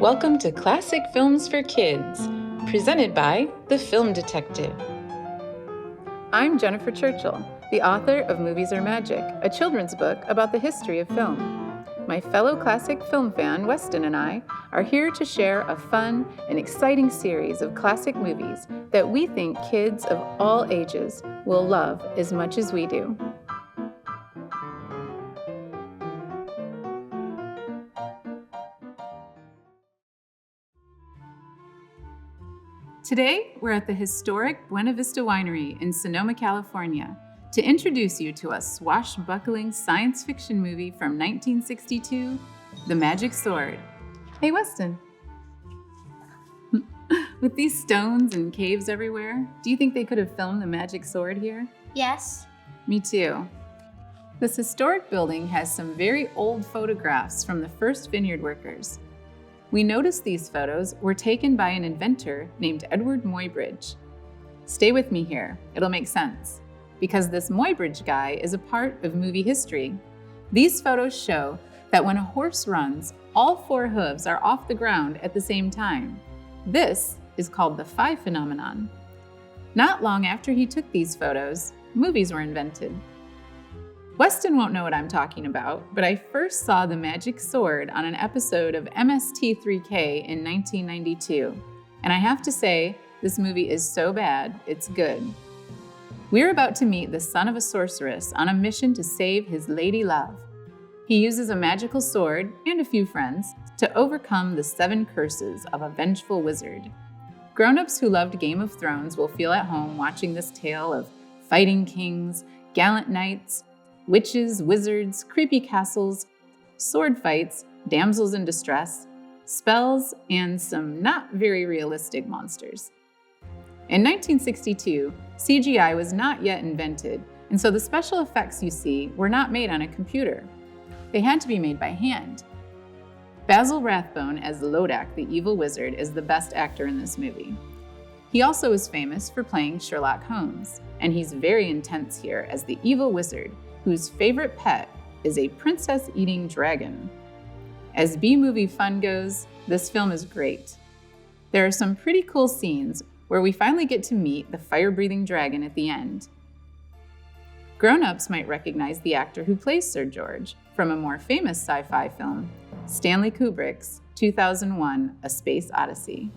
Welcome to Classic Films for Kids, presented by The Film Detective. I'm Jennifer Churchill, the author of Movies Are Magic, a children's book about the history of film. My fellow classic film fan, Weston, and I are here to share a fun and exciting series of classic movies that we think kids of all ages will love as much as we do. Today, we're at the historic Buena Vista Winery in Sonoma, California, to introduce you to a swashbuckling science fiction movie from 1962, The Magic Sword. Hey, Weston. With these stones and caves everywhere, do you think they could have filmed The Magic Sword here? Yes. Me too. This historic building has some very old photographs from the first vineyard workers. We noticed these photos were taken by an inventor named Edward Muybridge. Stay with me here, it'll make sense, because this Muybridge guy is a part of movie history. These photos show that when a horse runs, all four hooves are off the ground at the same time. This is called the phi phenomenon. Not long after he took these photos, movies were invented. Weston won't know what I'm talking about, but I first saw The Magic Sword on an episode of MST3K in 1992. And I have to say, this movie is so bad, it's good. We're about to meet the son of a sorceress on a mission to save his lady love. He uses a magical sword and a few friends to overcome the 7 curses of a vengeful wizard. Grown-ups who loved Game of Thrones will feel at home watching this tale of fighting kings, gallant knights, witches, wizards, creepy castles, sword fights, damsels in distress, spells, and some not very realistic monsters. In 1962, CGI was not yet invented, and so the special effects you see were not made on a computer. They had to be made by hand. Basil Rathbone as Lodak, the evil wizard, is the best actor in this movie. He also is famous for playing Sherlock Holmes, and he's very intense here as the evil wizard, whose favorite pet is a princess-eating dragon. As B-movie fun goes, this film is great. There are some pretty cool scenes where we finally get to meet the fire-breathing dragon at the end. Grown-ups might recognize the actor who plays Sir George from a more famous sci-fi film, Stanley Kubrick's 2001: A Space Odyssey.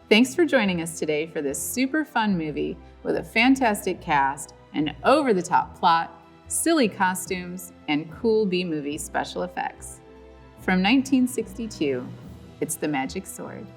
Thanks for joining us today for this super fun movie with a fantastic cast, an over-the-top plot, silly costumes, and cool B-movie special effects. From 1962, it's The Magic Sword.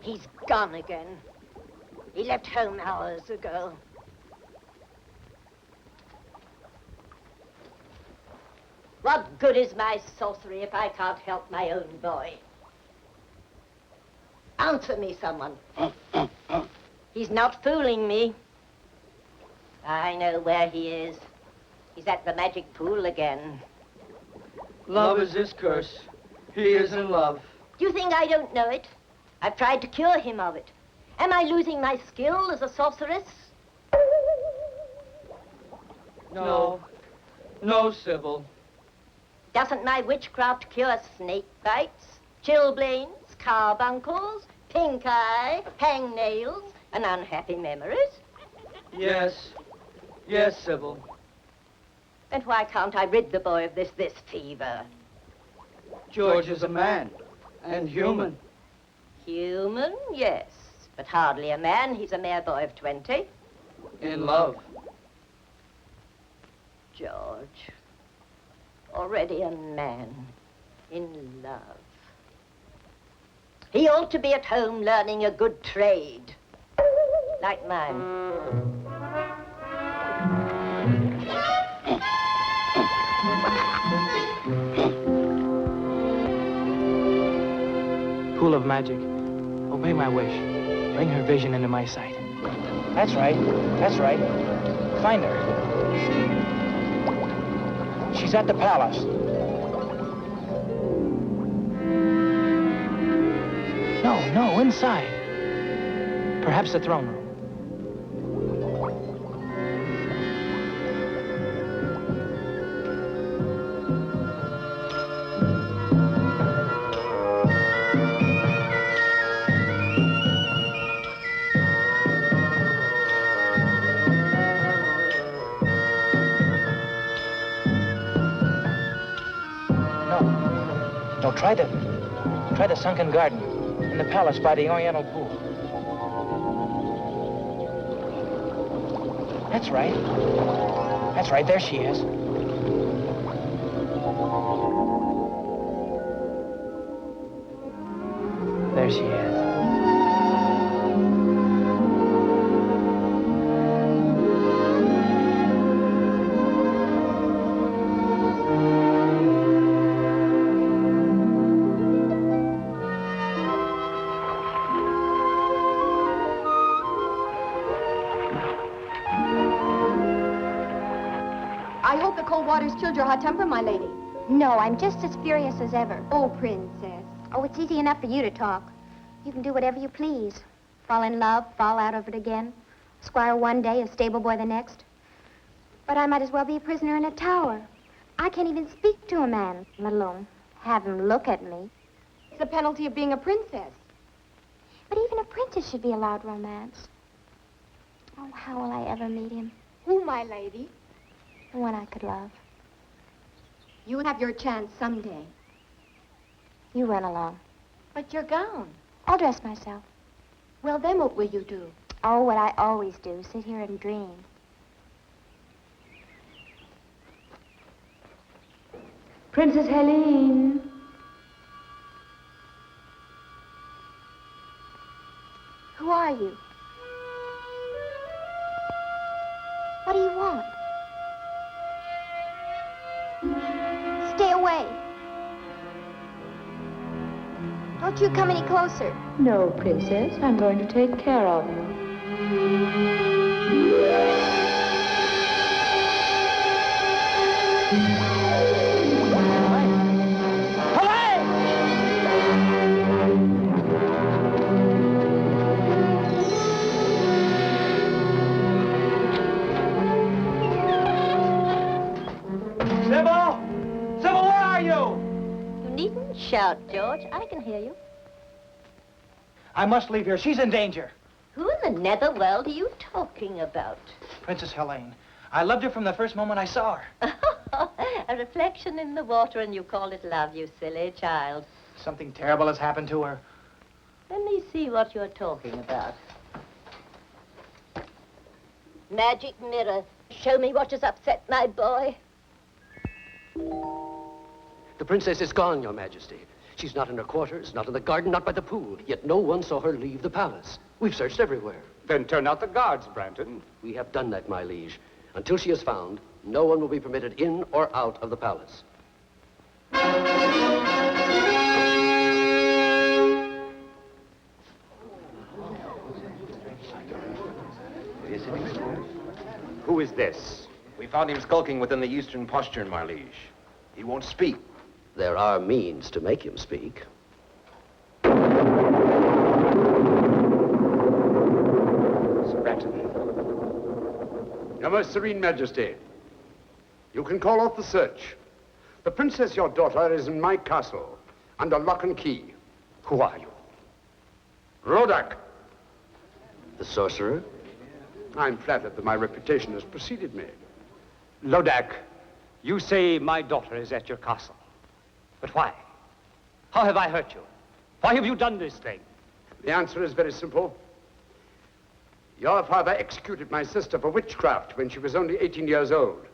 He's gone again. He left home hours ago. What good is my sorcery if I can't help my own boy? Answer me, someone. He's not fooling me. I know where he is. He's at the magic pool again. Love is his curse. He is in love. Do you think I don't know it? I've tried to cure him of it. Am I losing my skill as a sorceress? No. No, Sybil. Doesn't my witchcraft cure snake bites, chilblains, carbuncles, pink eye, hangnails, and unhappy memories? Yes. Yes, Sybil. And why can't I rid the boy of this fever? George is a man. And human. Human, yes. But hardly a man. He's a mere boy of 20. In love. George. Already a man. In love. He ought to be at home learning a good trade. Like mine. Pool of magic. Obey my wish. Bring her vision into my sight. That's right. That's right. Find her. She's at the palace. No, inside. Perhaps the throne room. No, try the sunken garden in the palace by the Oriental pool. That's right. That's right, there she is. There she is. I hope the cold water's chilled your hot temper, my lady. No, I'm just as furious as ever. Oh, princess. Oh, it's easy enough for you to talk. You can do whatever you please. Fall in love, fall out of it again. Squire one day, a stable boy the next. But I might as well be a prisoner in a tower. I can't even speak to a man, let alone have him look at me. It's the penalty of being a princess. But even a princess should be allowed romance. Oh, how will I ever meet him? Who, my lady? The one I could love. You'll have your chance someday. You run along. But your gown. I'll dress myself. Well, then what will you do? Oh, what I always do, sit here and dream. Princess Helene. Who are you? What do you want? Stay away. Don't you come any closer. No, Princess. I'm going to take care of you. Sybil! Sybil, where are you? You needn't shout, George. I can hear you. I must leave here. She's in danger. Who in the netherworld are you talking about? Princess Helene. I loved her from the first moment I saw her. A reflection in the water, and you call it love, you silly child. Something terrible has happened to her. Let me see what you're talking about. Magic mirror, show me what has upset my boy. The princess is gone, Your Majesty. She's not in her quarters, not in the garden, not by the pool. Yet no one saw her leave the palace. We've searched everywhere. Then turn out the guards, Branton. We have done that, my liege. Until she is found, no one will be permitted in or out of the palace. Who is this? We found him skulking within the eastern postern, my liege. He won't speak. There are means to make him speak. Sir Branton. Your most serene majesty, you can call off the search. The princess, your daughter, is in my castle, under lock and key. Who are you? Lodak. The sorcerer? I'm flattered that my reputation has preceded me. Lodak, you say my daughter is at your castle. But why? How have I hurt you? Why have you done this thing? The answer is very simple. Your father executed my sister for witchcraft when she was only 18 years old.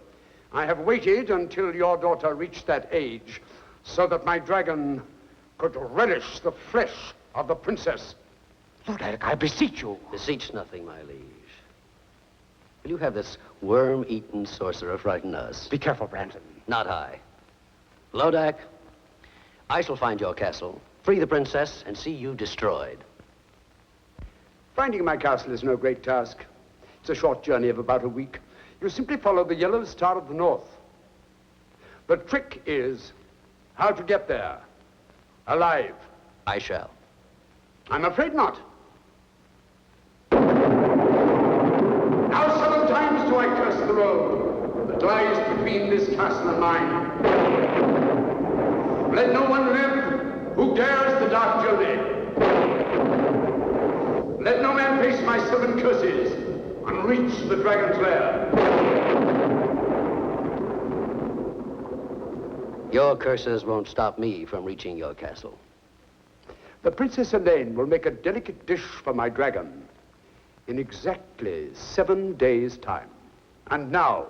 I have waited until your daughter reached that age so that my dragon could relish the flesh of the princess. Lodak, I beseech you. Beseech nothing, my liege. Will you have this worm-eaten sorcerer frighten us? Be careful, Branton. Not I. Lodak, I shall find your castle, free the princess, and see you destroyed. Finding my castle is no great task. It's a short journey of about a week. You simply follow the yellow star of the north. The trick is how to get there, alive. I shall. I'm afraid not. Now 7 times do I curse the road that lies between this castle and mine. Let no one live who dares the dark journey. Let no man face my 7 curses and reach the dragon's lair. Your curses won't stop me from reaching your castle. The Princess Elaine will make a delicate dish for my dragon in exactly 7 days' time. And now,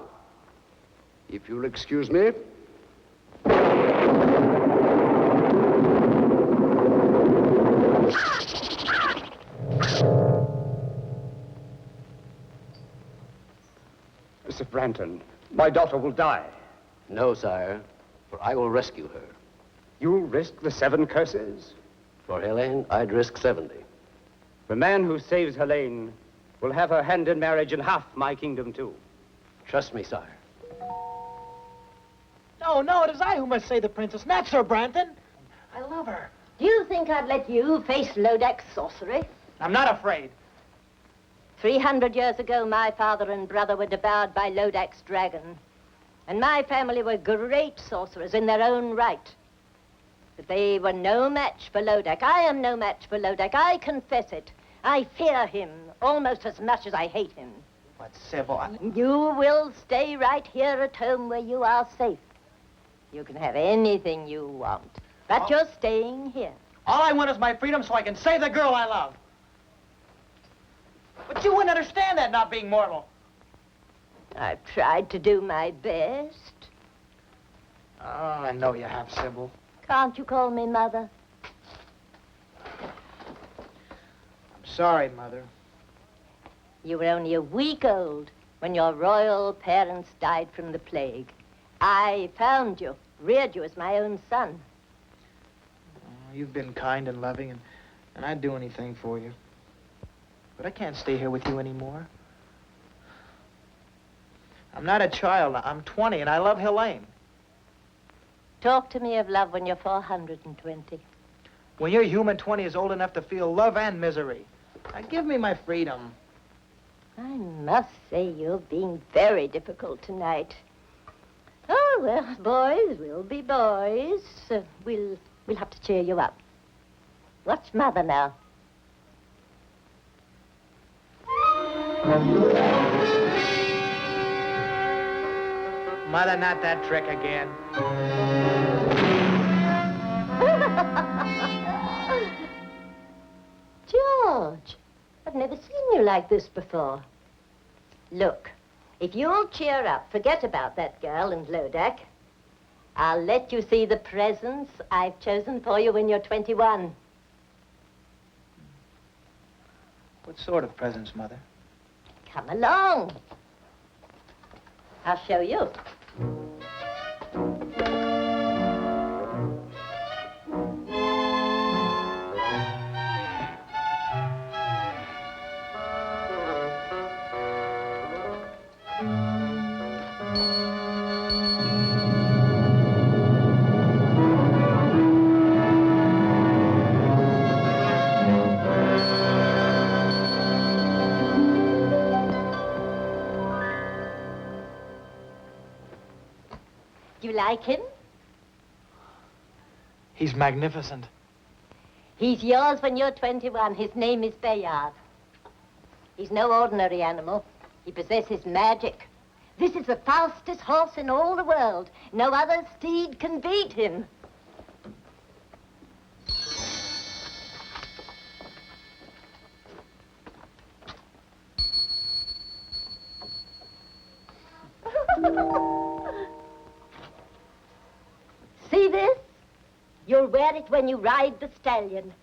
if you'll excuse me. Mr. Branton, my daughter will die. No, sire, for I will rescue her. You'll risk the 7 curses? For Helene, I'd risk 70. The man who saves Helene will have her hand in marriage and half my kingdom, too. Trust me, sire. No, it is I who must save the princess, not Sir Branton. I love her. Do you think I'd let you face Lodak's sorcery? I'm not afraid. 300 years ago, my father and brother were devoured by Lodak's dragon. And my family were great sorcerers in their own right. But they were no match for Lodak. I am no match for Lodak. I confess it. I fear him almost as much as I hate him. But, Sybil, You will stay right here at home where you are safe. You can have anything you want, but you're staying here. all I want is my freedom so I can save the girl I love. But you wouldn't understand that, not being mortal. I've tried to do my best. Oh, I know you have, Sybil. Can't you call me Mother? I'm sorry, Mother. You were only a week old when your royal parents died from the plague. I found you, reared you as my own son. Oh, you've been kind and loving, and I'd do anything for you. But I can't stay here with you anymore. I'm not a child. I'm 20, and I love Helene. Talk to me of love when you're 420. When you're human, 20 is old enough to feel love and misery. Now, give me my freedom. I must say you're being very difficult tonight. Oh, well, boys will be boys. We'll have to cheer you up. Watch Mother now. Mother, not that trick again. George, I've never seen you like this before. Look, if you'll cheer up, forget about that girl and Lodak. I'll let you see the presents I've chosen for you when you're 21. What sort of presents, Mother? Come along. I'll show you. you like him? He's magnificent. He's yours when you're 21. His name is Bayard. He's no ordinary animal. He possesses magic. This is the fastest horse in all the world. No other steed can beat him. See this? You'll wear it when you ride the stallion.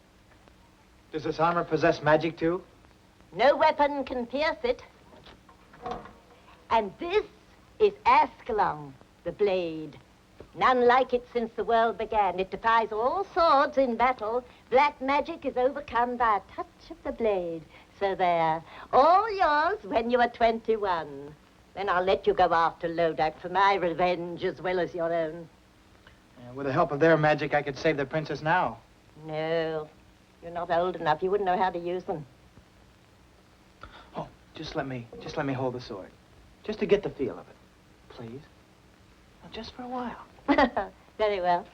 Does this armor possess magic, too? No weapon can pierce it. And this is Ascalon, the blade. None like it since the world began. It defies all swords in battle. Black magic is overcome by a touch of the blade. So there, all yours when you are 21. Then I'll let you go after Lodak for my revenge as well as your own. With the help of their magic, I could save the princess now. No, you're not old enough. You wouldn't know how to use them. Oh, just let me hold the sword. Just to get the feel of it, please. Well, just for a while. Very well.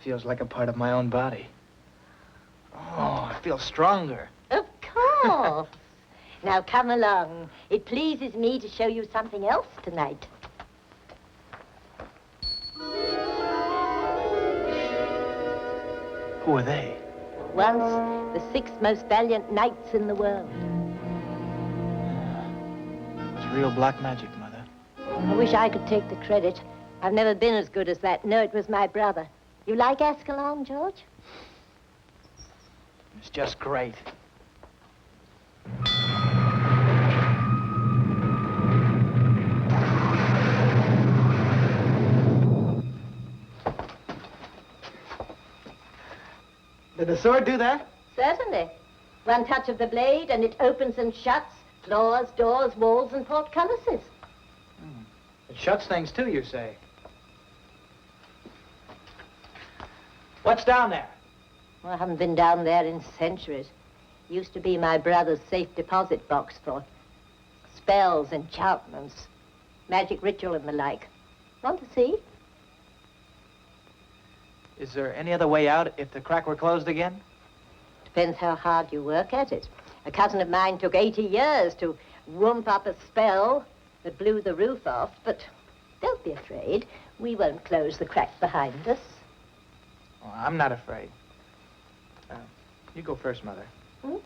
Feels like a part of my own body. Oh, I feel stronger. Of course. Now come along. It pleases me to show you something else tonight. Who are they? Once the 6 most valiant knights in the world. It's real black magic, Mother. I wish I could take the credit. I've never been as good as that. No, it was my brother. You like Ascalon, George? It's just great. Did the sword do that? Certainly. One touch of the blade and it opens and shuts floors, doors, walls, and portcullises. It shuts things too, you say? What's down there? Well, I haven't been down there in centuries. Used to be my brother's safe deposit box for spells, enchantments, magic ritual and the like. Want to see? Is there any other way out if the crack were closed again? Depends how hard you work at it. A cousin of mine took 80 years to whoomp up a spell that blew the roof off, but don't be afraid. We won't close the crack behind us. Oh, I'm not afraid. You go first, Mother. Hmm?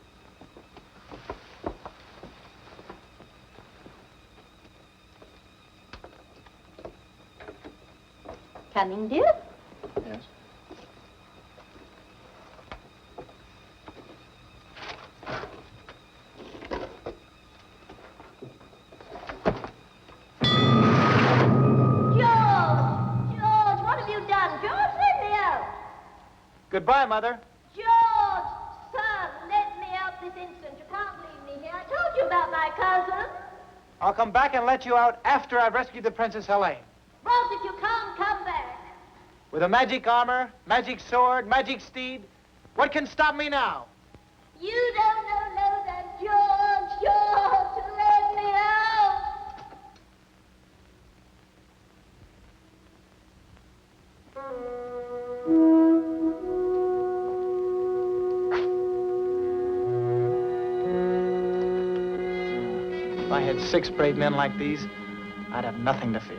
Coming, dear? Yes. Goodbye, Mother. George, son, let me out this instant. You can't leave me here. I told you about my cousin. I'll come back and let you out after I've rescued the Princess Helene. Well, if you can't come back. With a magic armor, magic sword, magic steed, what can stop me now? You don't know Lodak, George, let me out. If I had 6 brave men like these, I'd have nothing to fear.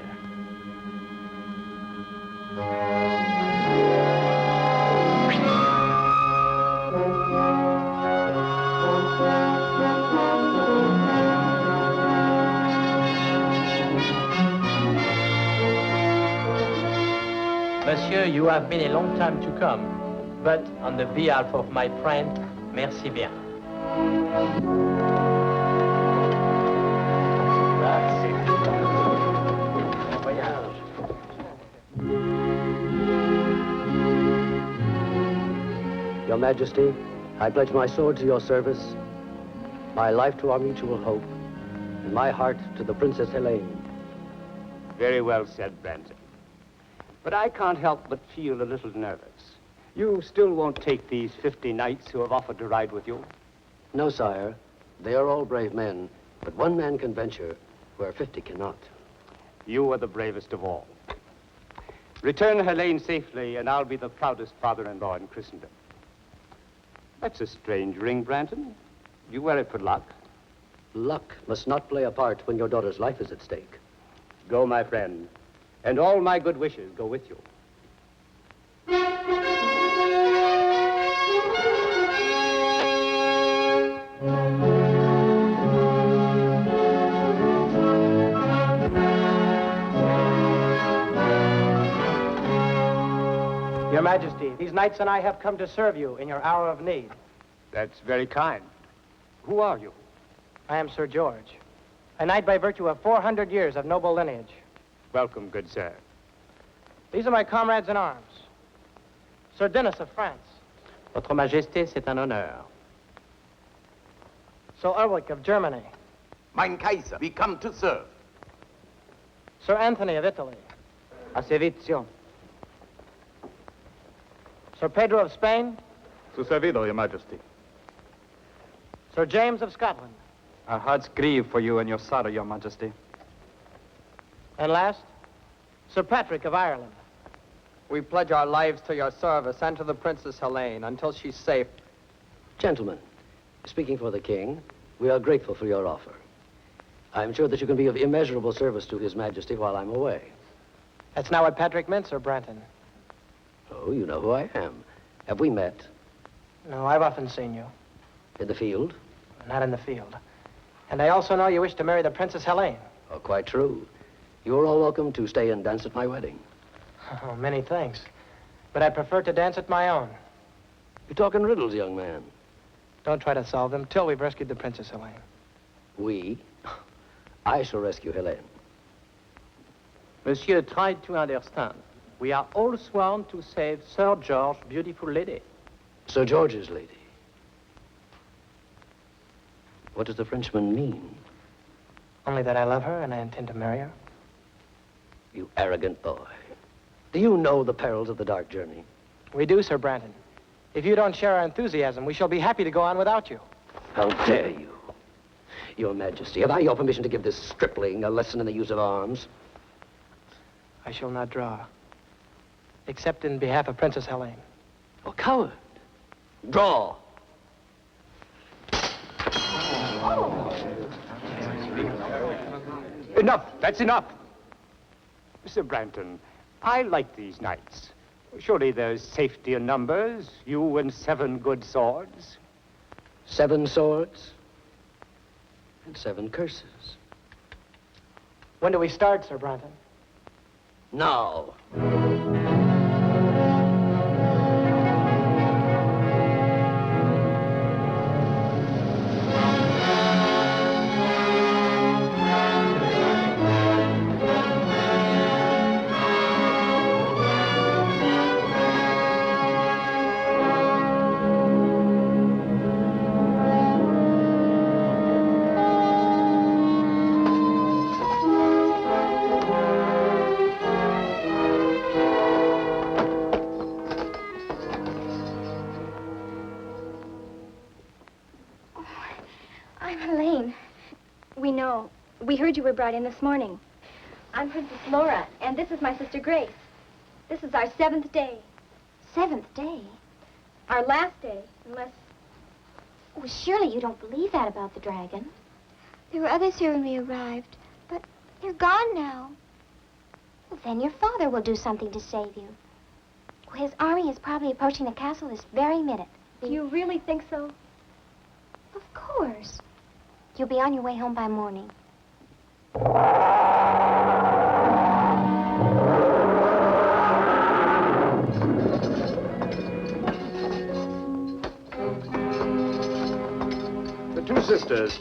Monsieur, you have been a long time to come, but on the behalf of my friend, merci bien. Your Majesty, I pledge my sword to your service, my life to our mutual hope, and my heart to the Princess Helene. Very well said, Branton. But I can't help but feel a little nervous. You still won't take these 50 knights who have offered to ride with you? No, sire. They are all brave men, But one man can venture where 50 cannot. You are the bravest of all. Return Helene safely, and I'll be the proudest father-in-law in Christendom. That's a strange ring, Branton. You wear it for luck. Luck must not play a part when your daughter's life is at stake. Go, my friend, and all my good wishes go with you. Your Majesty, these knights and I have come to serve you in your hour of need. That's very kind. Who are you? I am Sir George, a knight by virtue of 400 years of noble lineage. Welcome, good sir. These are my comrades in arms. Sir Denis of France. Votre Majesté, c'est un honneur. Sir Ulrich of Germany. Mein Kaiser, we come to serve. Sir Anthony of Italy. A servizio. Sir Pedro of Spain. Su servido, Your Majesty. Sir James of Scotland. Our hearts grieve for you and your sorrow, Your Majesty. And last, Sir Patrick of Ireland. We pledge our lives to your service and to the Princess Helene until she's safe. Gentlemen, speaking for the king, we are grateful for your offer. I'm sure that you can be of immeasurable service to His Majesty while I'm away. That's not what Patrick meant, Sir Branton. Oh, you know who I am. Have we met? No, I've often seen you. In the field? Not in the field. And I also know you wish to marry the Princess Helene. Oh, quite true. You're all welcome to stay and dance at my wedding. Oh, many thanks. But I prefer to dance at my own. You're talking riddles, young man. Don't try to solve them till we've rescued the Princess Helene. We? I shall rescue Helene. Monsieur, try to understand. We are all sworn to save Sir George's beautiful lady. Sir George's lady. What does the Frenchman mean? Only that I love her and I intend to marry her. You arrogant boy. Do you know the perils of the dark journey? We do, Sir Branton. If you don't share our enthusiasm, we shall be happy to go on without you. How dare you? Your Majesty, have I your permission to give this stripling a lesson in the use of arms? I shall not draw. Except in behalf of Princess Helene. Oh, coward. Draw. Enough. That's enough. Mr. Branton, I like these knights. Surely there's safety in numbers. You and 7 good swords. 7 swords and 7 curses. When do we start, Sir Branton? Now. We heard you were brought in this morning. I'm Princess Laura, and this is my sister Grace. This is our 7th day. 7th day? Our last day, unless... Oh, surely you don't believe that about the dragon. There were others here when we arrived, but they're gone now. Well, then your father will do something to save you. His army is probably approaching the castle this very minute. Do you really think so? Of course. You'll be on your way home by morning. The 2 sisters.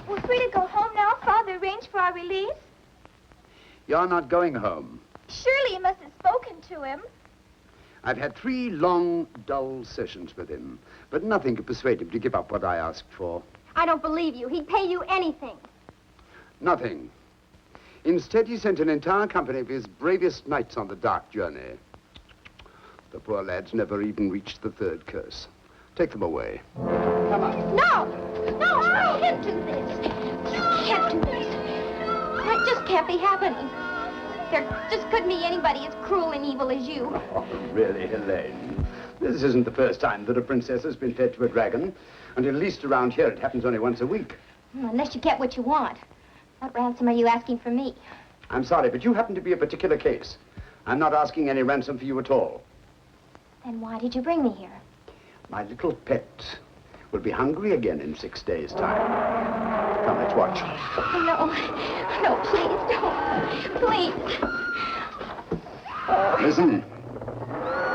We're free to go home now. Father arranged for our release. You're not going home. Surely you must have spoken to him. I've had 3 long, dull sessions with him, but nothing could persuade him to give up what I asked for. I don't believe you. He'd pay you anything. Nothing. Instead, he sent an entire company of his bravest knights on the dark journey. The poor lads never even reached the 3rd curse. Take them away. Come on. No! No, I can't do this. You can't do this. That just can't be happening. There just couldn't be anybody as cruel and evil as you. Oh, really, Helene? This isn't the first time that a princess has been fed to a dragon. And at least around here, it happens only once a week. Unless you get what you want. What ransom are you asking for me? I'm sorry, but you happen to be a particular case. I'm not asking any ransom for you at all. Then why did you bring me here? My little pet will be hungry again in 6 days' time. Come, let's watch. Oh, no. No, please don't. Please. Listen.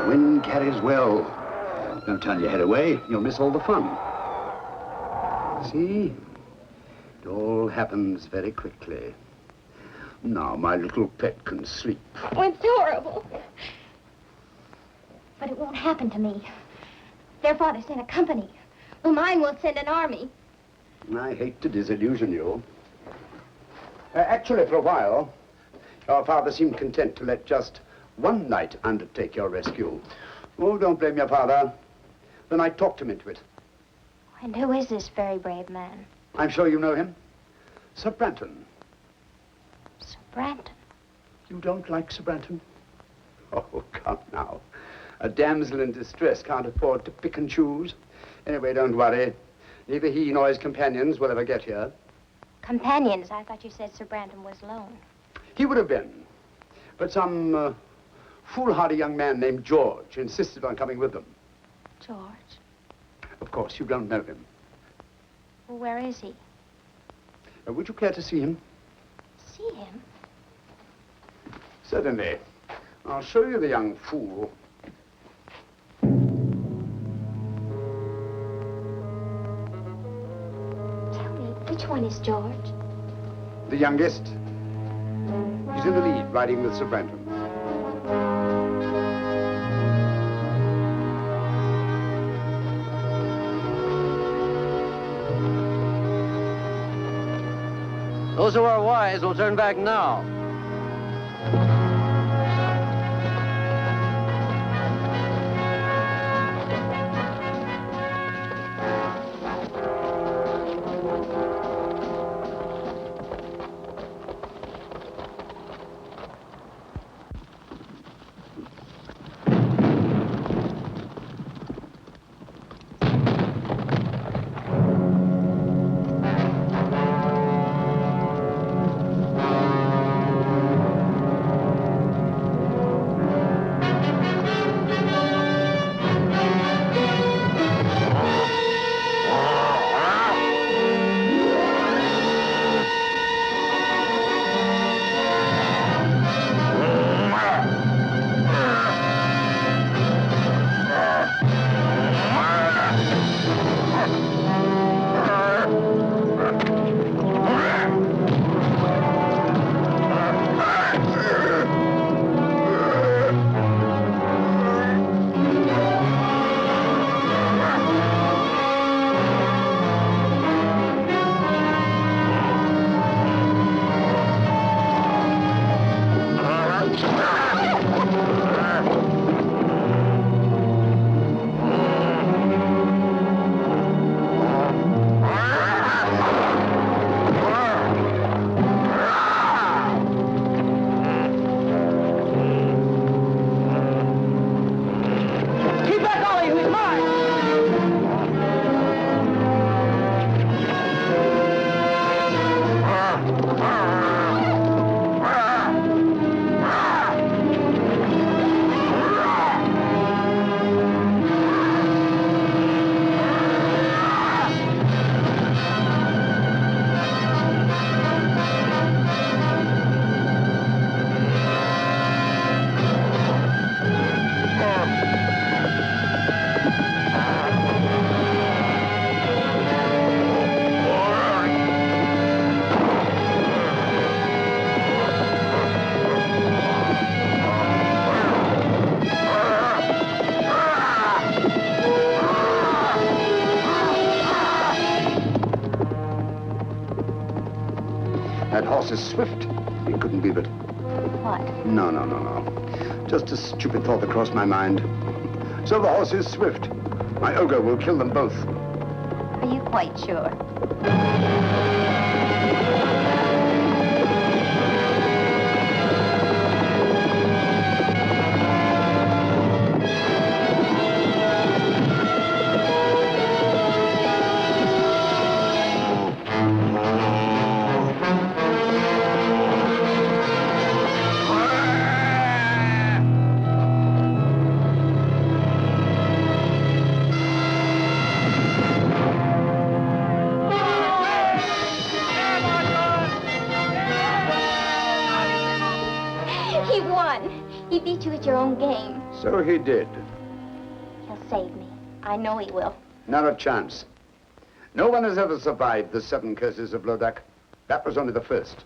Wind carries well. Don't turn your head away. You'll miss all the fun. See? It all happens very quickly. Now my little pet can sleep. Oh, it's horrible. But it won't happen to me. Their father sent a company. Well, mine will send an army. I hate to disillusion you. Actually, for a while, your father seemed content to let just one knight undertake your rescue. Oh, don't blame your father. The knight talked him into it. And who is this very brave man? I'm sure you know him. Sir Branton. Sir Branton? You don't like Sir Branton? Oh, come now. A damsel in distress can't afford to pick and choose. Anyway, don't worry. Neither he nor his companions will ever get here. Companions? I thought you said Sir Branton was lone. He would have been. But some foolhardy young man named George insisted on coming with them. George? Of course, you don't know him. Well, where is he? Would you care to see him? See him? Certainly. I'll show you the young fool. Tell me, which one is George? The youngest. He's in the lead, riding with Sir Branton. Those who are wise will turn back now. That horse is swift. It couldn't be but... What? No. Just a stupid thought that crossed my mind. So the horse is swift. My ogre will kill them both. Are you quite sure? He won. He beat you at your own game. So he did. He'll save me. I know he will. Not a chance. No one has ever survived the 7 curses of Lodak. That was only the first.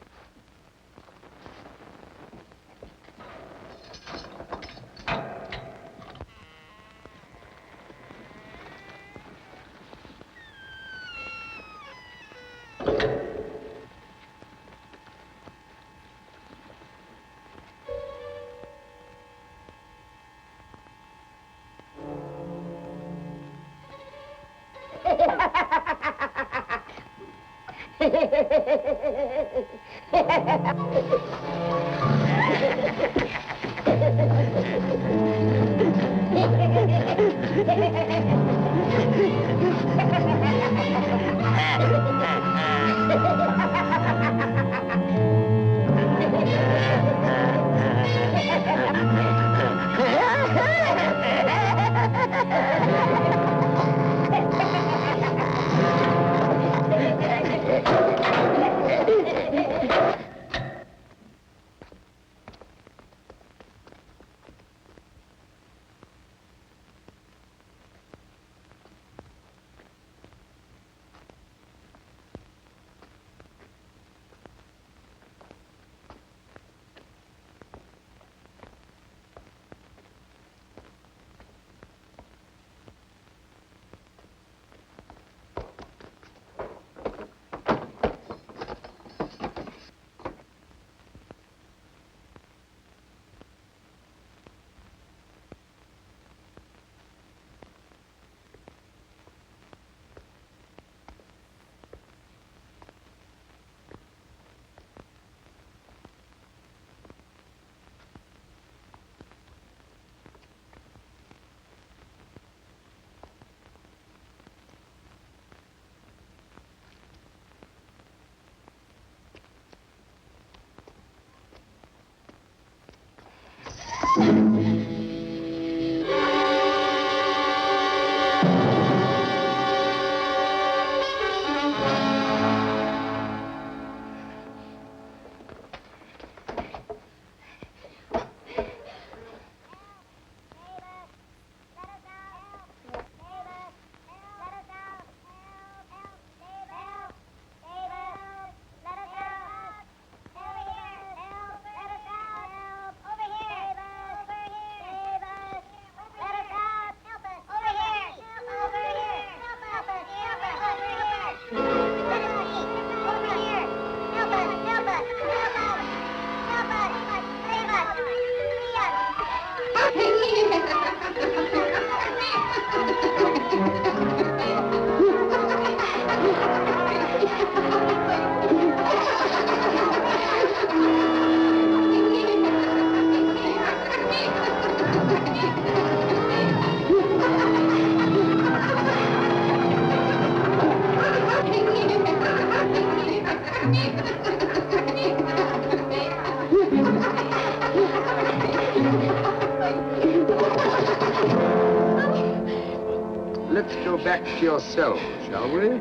Let's go back to your cell, shall we?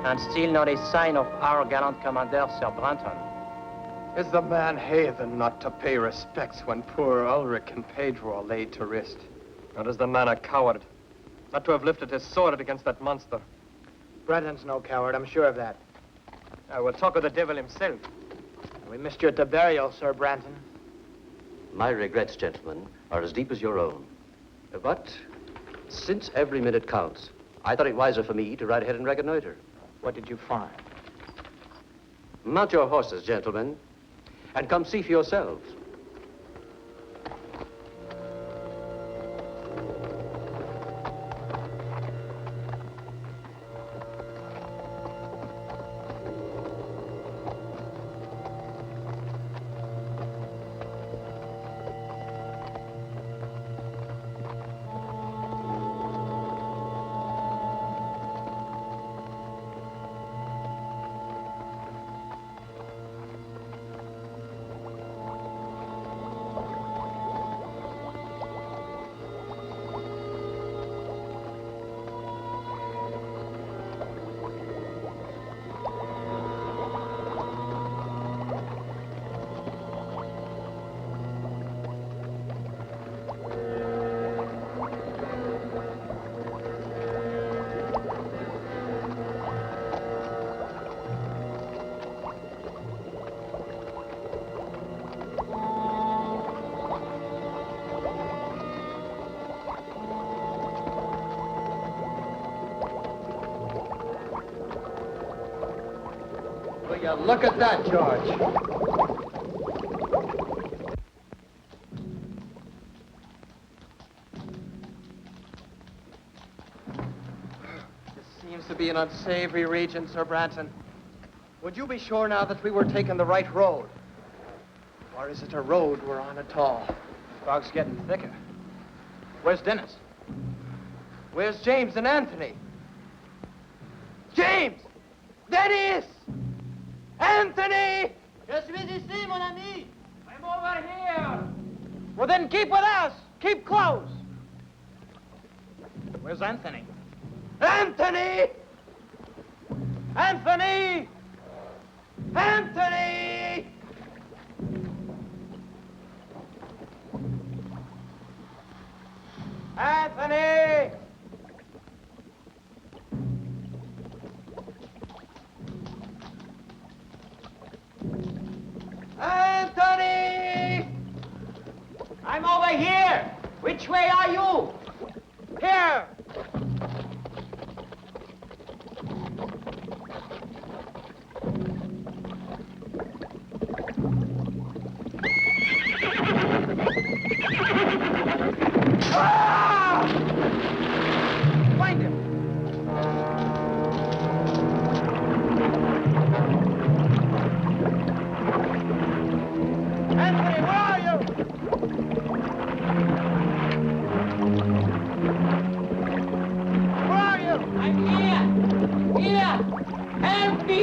And still not a sign of our gallant commander, Sir Branton. Is the man heathen not to pay respects when poor Ulrich and Pedro are laid to rest? Or is the man a coward? Not to have lifted his sword against that monster. Branton's no coward, I'm sure of that. I will talk of the devil himself. We missed you at the burial, Sir Branton. My regrets, gentlemen, are as deep as your own. But since every minute counts, I thought it wiser for me to ride ahead and reconnoiter. What did you find? Mount your horses, gentlemen, and come see for yourselves. Will you look at that, George? This seems to be an unsavory region, Sir Branton. Would you be sure now that we were taking the right road? Or is it a road we're on at all? Fog's getting thicker. Where's Dennis? Where's James and Anthony? James! Dennis! Anthony! Je suis ici, mon ami. I'm over here. Well, then keep with us. Keep close. Where's Anthony? Anthony! Anthony! Anthony! Anthony! Anthony! I'm over here. Which way are you? Here. Ah! Find him. Anthony, where are you? Where are you? I'm here. Here. Help me.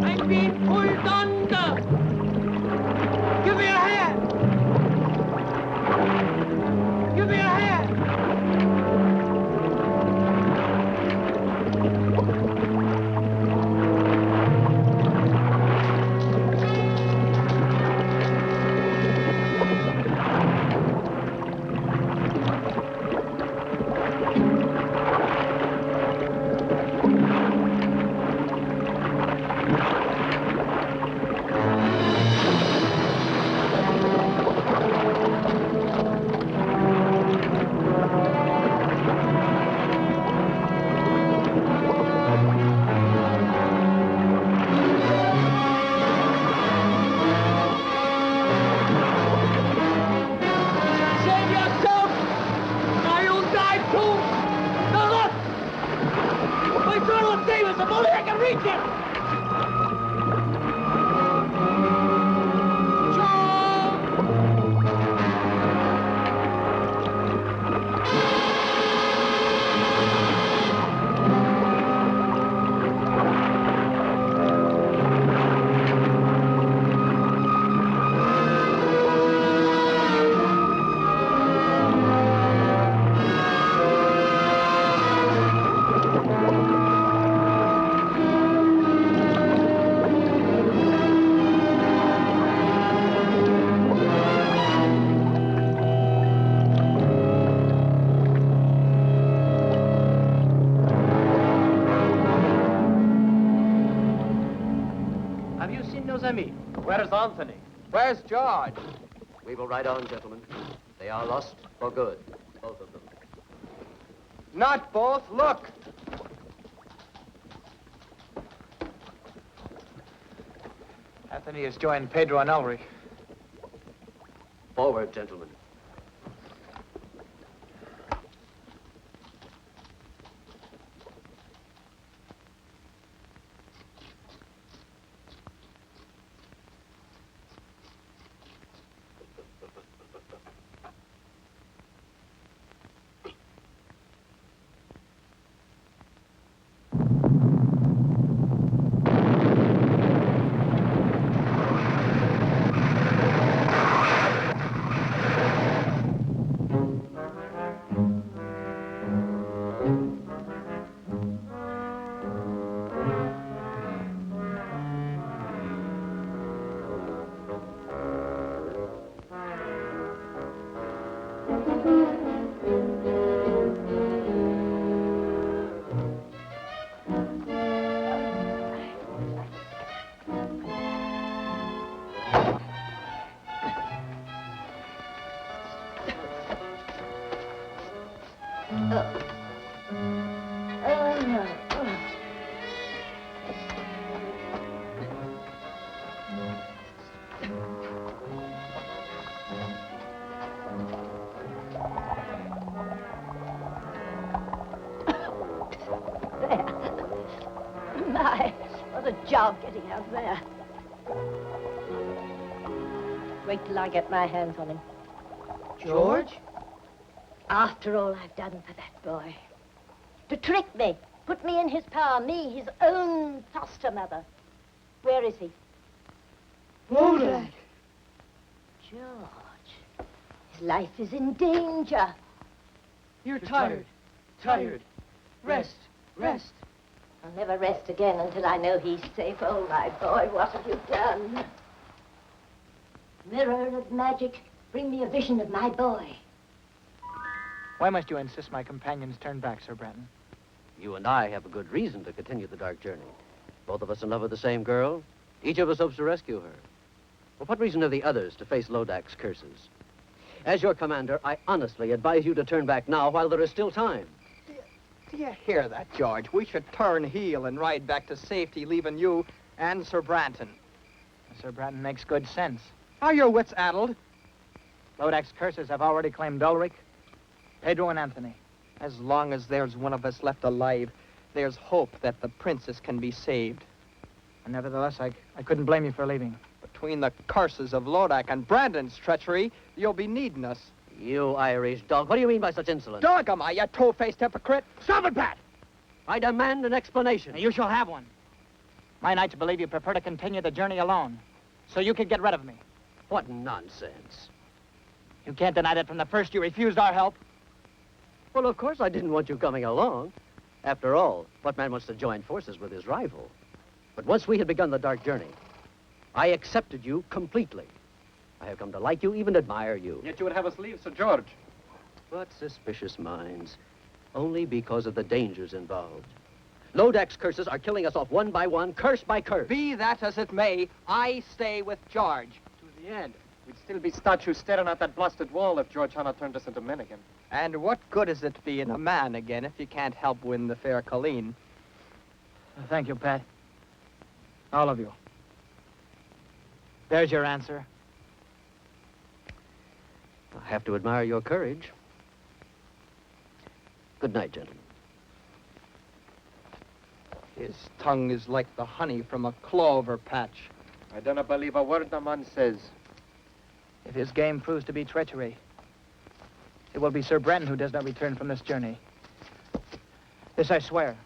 I'm being pulled under. Give me your hand. Give me your hand. Save yourself. Or you'll die too. Now look. My son will save us if only I can reach him. Have you seen nos amis? Where's Anthony? Where's George? We will ride on, gentlemen. They are lost for good, both of them. Not both. Look. Anthony has joined Pedro and Ulrich. Forward, gentlemen. My, what a job getting out there. Wait till I get my hands on him. George? After all I've done for that boy. To trick me, put me in his power, me, his own foster mother. Where is he? Lodak! George, his life is in danger. You're tired. Tired. Rest. Rest. I'll never rest again until I know he's safe. Oh, my boy, what have you done? Mirror of magic, bring me a vision of my boy. Why must you insist my companions turn back, Sir Branton? You and I have a good reason to continue the dark journey. Both of us in love with the same girl. Each of us hopes to rescue her. For what reason have the others to face Lodak's curses? As your commander, I honestly advise you to turn back now while there is still time. Do you hear that, George? We should turn heel and ride back to safety, leaving you and Sir Branton. Sir Branton makes good sense. Are your wits addled? Lodak's curses have already claimed Ulrich, Pedro, and Anthony. As long as there's one of us left alive, there's hope that the princess can be saved. And nevertheless, I couldn't blame you for leaving. Between the curses of Lodak and Brandon's treachery, you'll be needing us. You Irish dog, what do you mean by such insolence? Dog am I, you two-faced hypocrite? Stop it, Pat! I demand an explanation. You shall have one. My knights believe you prefer to continue the journey alone, so you could get rid of me. What nonsense. You can't deny that from the first you refused our help. Well, of course I didn't want you coming along. After all, what man wants to join forces with his rival? But once we had begun the dark journey, I accepted you completely. I have come to like you, even admire you. Yet you would have us leave, Sir George. But suspicious minds, only because of the dangers involved. Lodak's curses are killing us off one by one, curse by curse. Be that as it may, I stay with George. To the end. We'd still be statues staring at that blasted wall if George Hanna turned us into men again. And what good is it being a man again if you can't help win the fair Colleen? Thank you, Pat. All of you. There's your answer. I have to admire your courage. Good night, gentlemen. His tongue is like the honey from a clover patch. I don't believe a word the man says. If his game proves to be treachery, it will be Sir Branton who does not return from this journey. This I swear.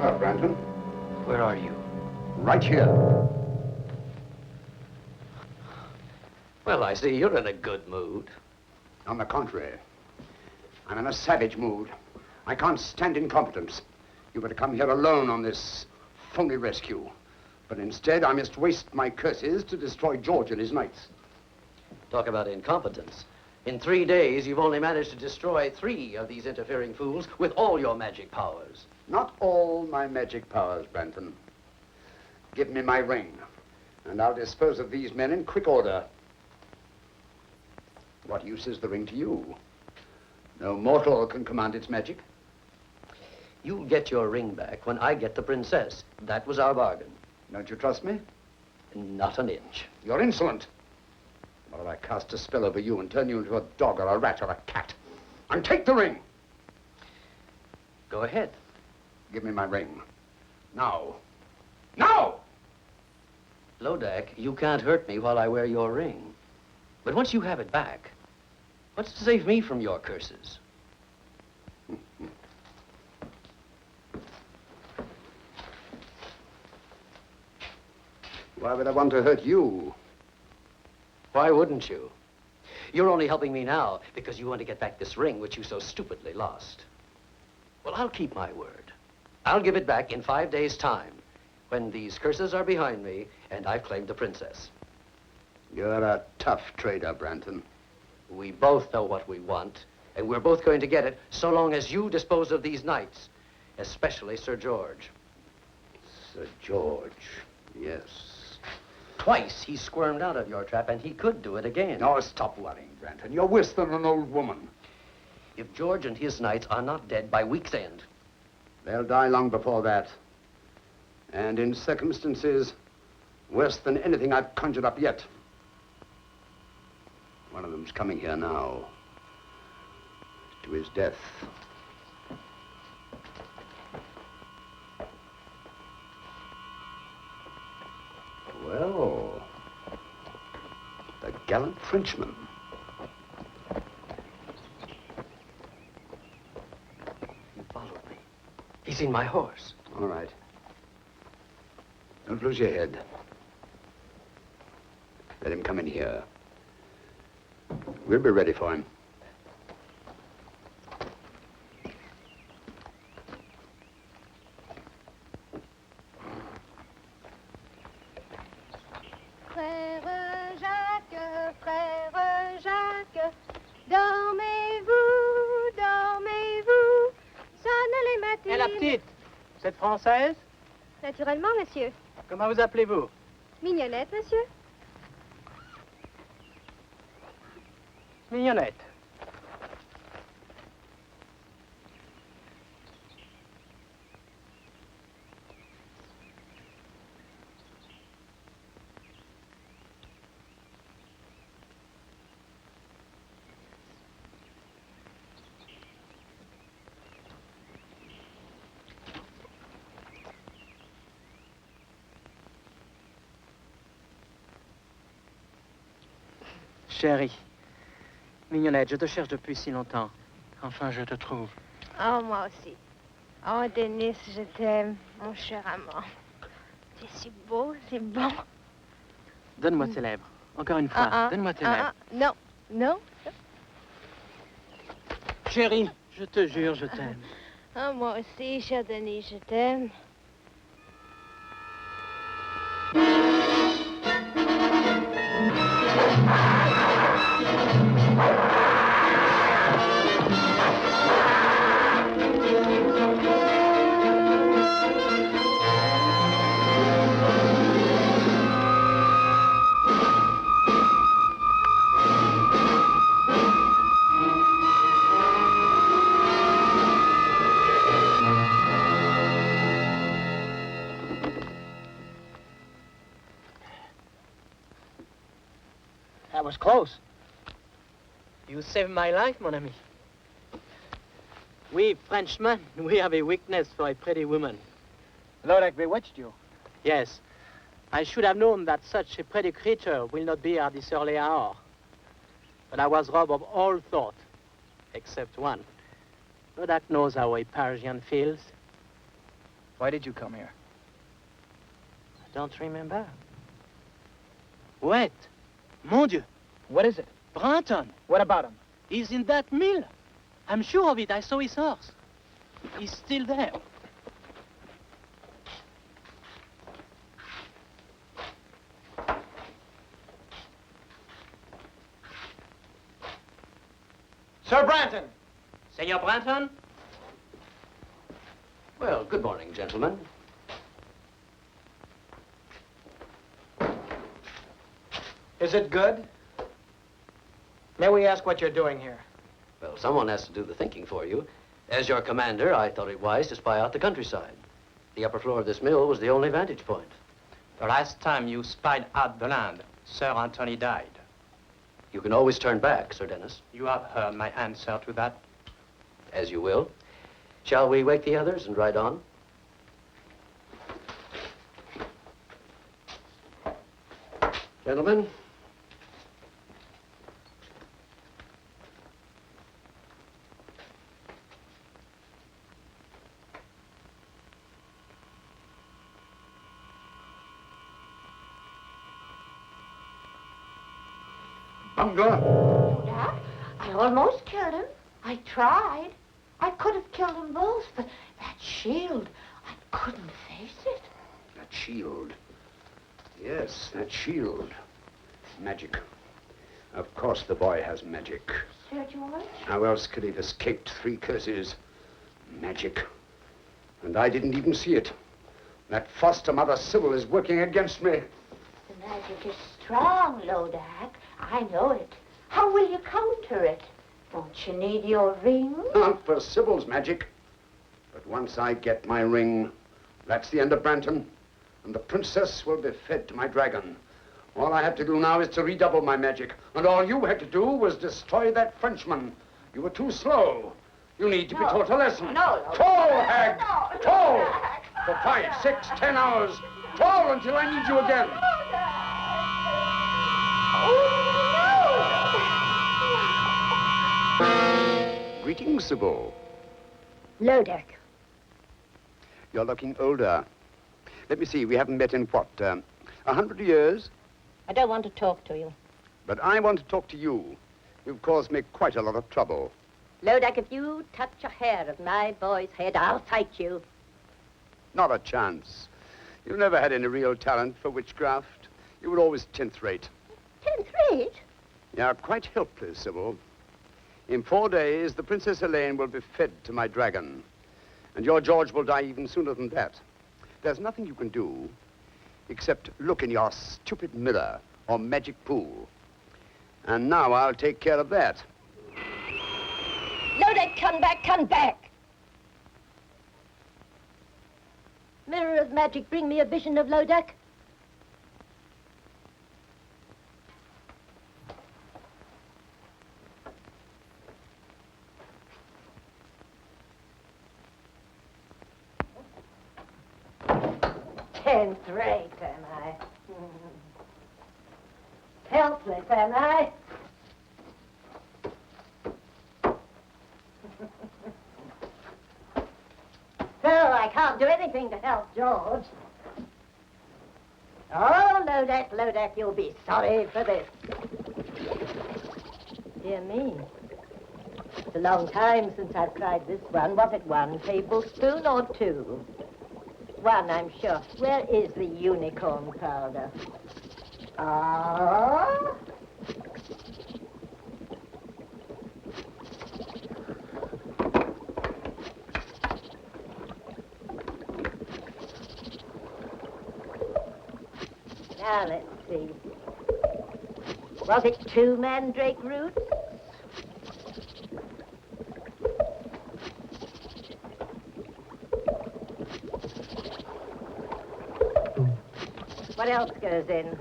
Hello, Branton. Where are you? Right here. Well, I see you're in a good mood. On the contrary, I'm in a savage mood. I can't stand incompetence. You were to come here alone on this phony rescue. But instead, I must waste my curses to destroy George and his knights. Talk about incompetence. In 3 days, you've only managed to destroy 3 of these interfering fools with all your magic powers. Not all my magic powers, Branton. Give me my ring, and I'll dispose of these men in quick order. What use is the ring to you? No mortal can command its magic. You'll get your ring back when I get the princess. That was our bargain. Don't you trust me? Not an inch. You're insolent. Or I cast a spell over you and turn you into a dog or a rat or a cat. And take the ring. Go ahead. Give me my ring. Now. Now! Lodak, you can't hurt me while I wear your ring. But once you have it back, what's to save me from your curses? Why would I want to hurt you? Why wouldn't you? You're only helping me now because you want to get back this ring which you so stupidly lost. Well, I'll keep my word. I'll give it back in 5 days' time, when these curses are behind me and I've claimed the princess. You're a tough trader, Branton. We both know what we want, and we're both going to get it so long as you dispose of these knights, especially Sir George. Sir George, yes. Twice he squirmed out of your trap, and he could do it again. No, stop worrying, Branton. You're worse than an old woman. If George and his knights are not dead by week's end, they'll die long before that. And in circumstances worse than anything I've conjured up yet. One of them's coming here now. To his death. Well, the gallant Frenchman. He followed me. He's seen my horse. All right. Don't lose your head. Let him come in here. We'll be ready for him. Frère Jacques, dormez-vous, dormez-vous, sonne les matines. Et la petite, vous êtes française? Naturellement, monsieur. Comment vous appelez-vous? Mignonnette, monsieur. Mignonnette. Chérie, Mignonnette, je te cherche depuis si longtemps. Enfin, je te trouve. Oh, moi aussi. Oh, Denis, je t'aime, mon cher amant. Tu es si beau, si bon. Donne-moi tes lèvres. Encore une fois, donne-moi tes lèvres. Non, non. Chérie, je te jure, je t'aime. Oh, moi aussi, cher Denis, je t'aime. That was close. You saved my life, mon ami. We Frenchmen, we have a weakness for a pretty woman. Lodak bewitched you? Yes. I should have known that such a pretty creature will not be at this early hour. But I was robbed of all thought, except one. Lodak knows how a Parisian feels. Why did you come here? I don't remember. Wait. Mon Dieu. What is it? Branton. What about him? He's in that mill. I'm sure of it. I saw his horse. He's still there. Sir Branton! Senor Branton? Well, good morning, gentlemen. Is it good? May we ask what you're doing here? Well, someone has to do the thinking for you. As your commander, I thought it wise to spy out the countryside. The upper floor of this mill was the only vantage point. The last time you spied out the land, Sir Anthony died. You can always turn back, Sir Dennis. You have heard my answer to that. As you will. Shall we wake the others and ride on? Gentlemen. Bungler! Lodak, I almost killed him. I tried. I could have killed them both, but that shield, I couldn't face it. That shield. Yes, that shield. Magic. Of course the boy has magic. Sir George? How else could he have escaped 3 curses? Magic. And I didn't even see it. That foster mother Sybil is working against me. The magic is strong, Lodak. I know it. How will you counter it? Don't you need your ring? Not for Sybil's magic. But once I get my ring, that's the end of Branton. And the princess will be fed to my dragon. All I have to do now is to redouble my magic. And all you had to do was destroy that Frenchman. You were too slow. You need to be taught a lesson. No. Toll, hag! Toll! For 5, 6, 10 hours. Toll until I need you again. Greetings, Sybil. Lodak. You're looking older. Let me see, we haven't met in what, 100 years? I don't want to talk to you. But I want to talk to you. You've caused me quite a lot of trouble. Lodak, if you touch a hair of my boy's head, I'll fight you. Not a chance. You've never had any real talent for witchcraft. You were always 10th rate. 10th rate? You're quite helpless, Sybil. In 4 days, the Princess Helene will be fed to my dragon. And your George will die even sooner than that. There's nothing you can do except look in your stupid mirror or magic pool. And now I'll take care of that. Lodak, come back, come back! Mirror of magic, bring me a vision of Lodak. Tenth rate, am I? Helpless, am I? So I can't do anything to help George. Oh, Lodak, Lodak, you'll be sorry for this. Dear me. It's a long time since I've tried this one. Was it 1 tablespoon or 2? 1, I'm sure. Where is the unicorn powder? Ah. Now, let's see. Was it 2 mandrake roots? What else goes in?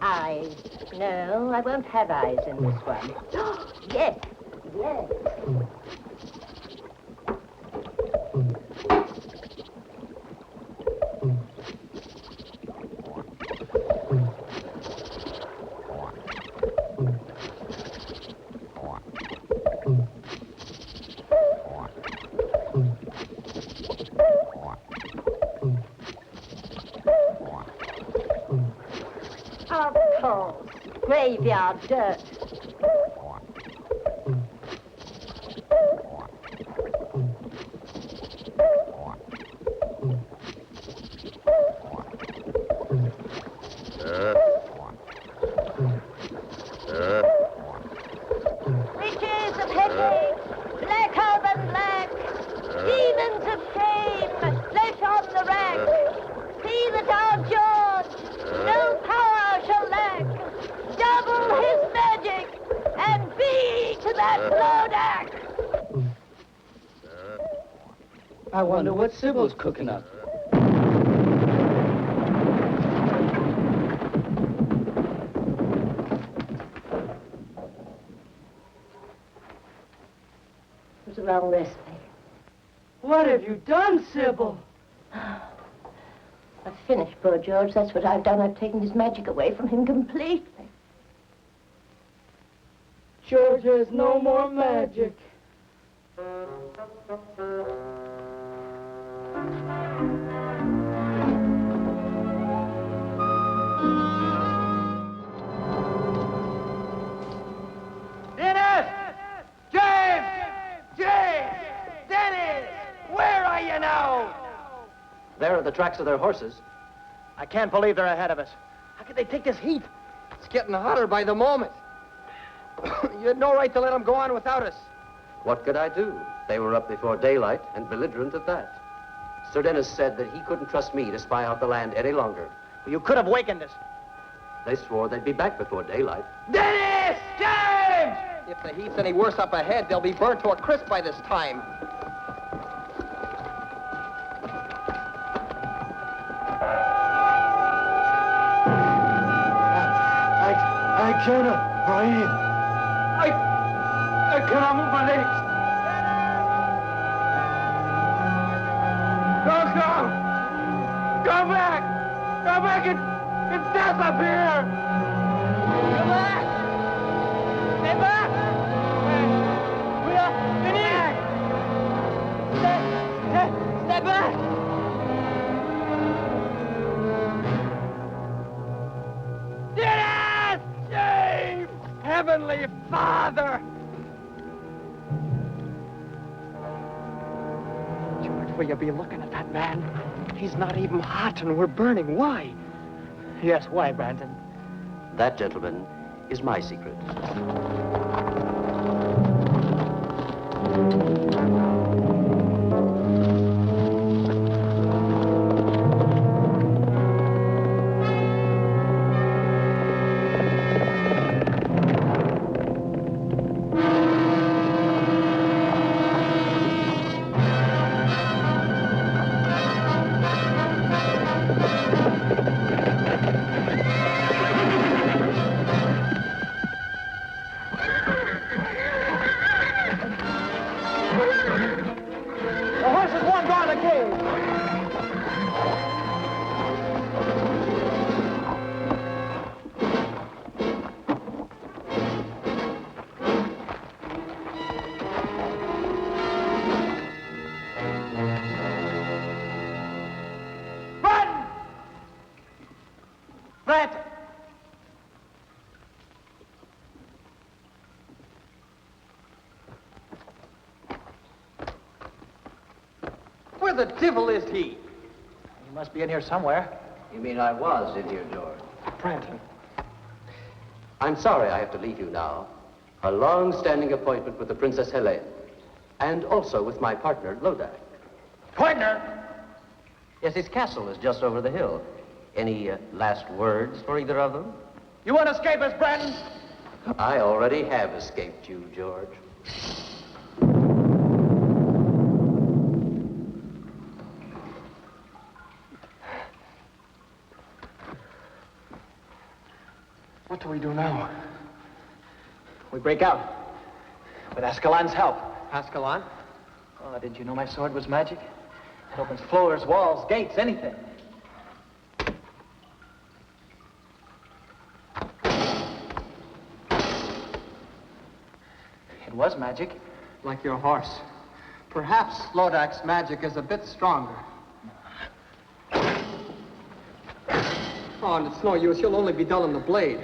Eyes. No, I won't have eyes in this one. Yes, yes. walls, graveyard dirt. Riches of headache, blacker than black, demons of shame, flesh on the rack. See that our George no power shall lack. Double his magic and be to that Lodak. I wonder what Sybil's cooking up. It was a wrong recipe. What have you done, Sybil? I've finished poor George. That's what I've done. I've taken his magic away from him completely. George has no more magic. Dennis! James! James! Dennis! Where are you now? There are the tracks of their horses. I can't believe they're ahead of us. How could they take this heat? It's getting hotter by the moment. You had no right to let them go on without us. What could I do? They were up before daylight and belligerent at that. Sir Dennis said that he couldn't trust me to spy out the land any longer. Well, you could have wakened us. They swore they'd be back before daylight. Dennis! James! If the heat's any worse up ahead, they'll be burnt to a crisp by this time. I cannot breathe. I cannot move my legs. Don't go! Go back! Go back! It's death up here! Go back! Stay back! We are finished! Stay back! Dennis! James! Heavenly Father! George, will you be looking at that man? He's not even hot and we're burning. Why? Yes, why, Branton? That, gentlemen, is my secret. The horses won't guard the cave. Branton! Branton! Where the devil is he? He must be in here somewhere. You mean I was in here, George? Branton. I'm sorry I have to leave you now. A long-standing appointment with the Princess Helene, and also with my partner, Lodak. Partner? Yes, his castle is just over the hill. Any last words for either of them? You want to escape us, Branton? I already have escaped you, George. What do we do now? We break out. With Ascalon's help. Ascalon? Oh, didn't you know my sword was magic? It opens floors, walls, gates, anything. It was magic. Like your horse. Perhaps Lodak's magic is a bit stronger. Oh, and it's no use. You'll only be dulling the blade.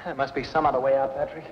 There must be some other way out, Patrick.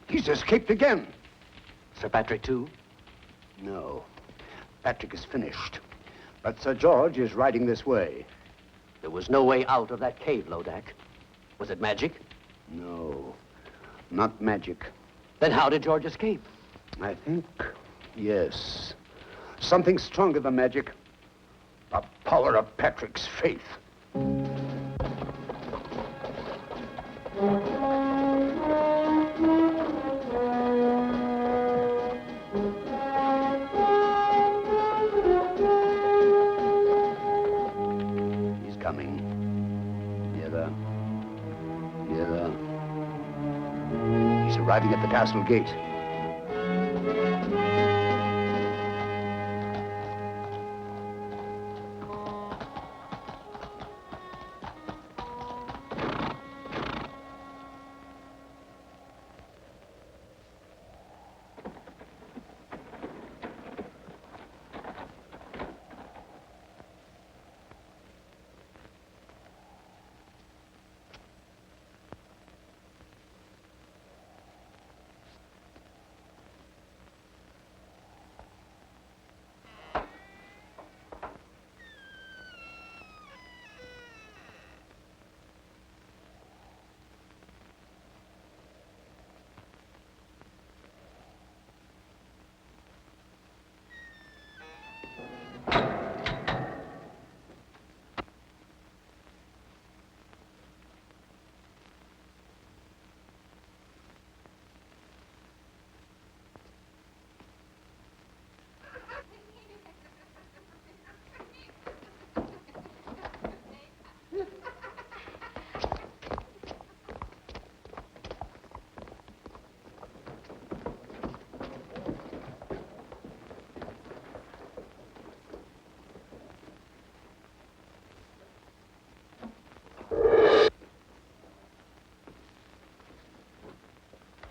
He's escaped again. Sir Patrick, too? No. Patrick is finished. But Sir George is riding this way. There was no way out of that cave, Lodak. Was it magic? No, not magic. Then how did George escape? I think, yes. Something stronger than magic. The power of Patrick's faith. He's coming. Nearer. Nearer. He's arriving at the castle gate.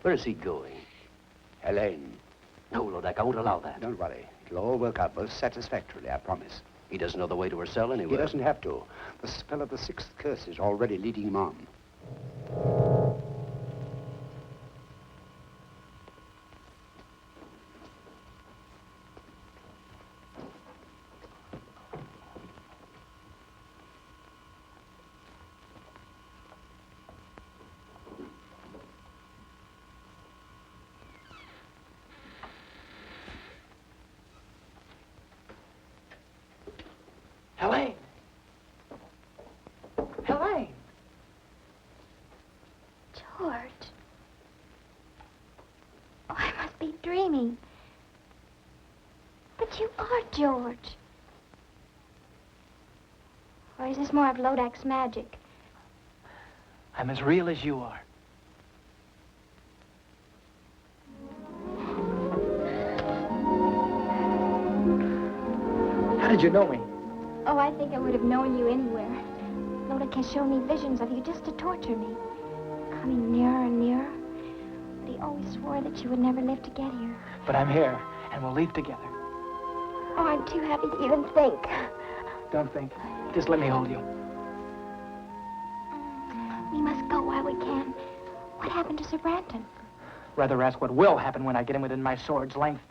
Where is he going? Helene. No, Lodak, I won't allow that. Don't worry. It'll all work out most satisfactorily, I promise. He doesn't know the way to her cell anyway. He doesn't have to. The spell of the sixth curse is already leading him on. Helene! Helene! George. Oh, I must be dreaming. But you are George. Or is this more of Lodak's magic? I'm as real as you are. How did you know me? Oh, I think I would have known you anywhere. Lodak has shown me visions of you just to torture me. Coming nearer and nearer. But he always swore that you would never live to get here. But I'm here, and we'll leave together. Oh, I'm too happy to even think. Don't think. Just let me hold you. We must go while we can. What happened to Sir Branton? Rather ask what will happen when I get him within my sword's length.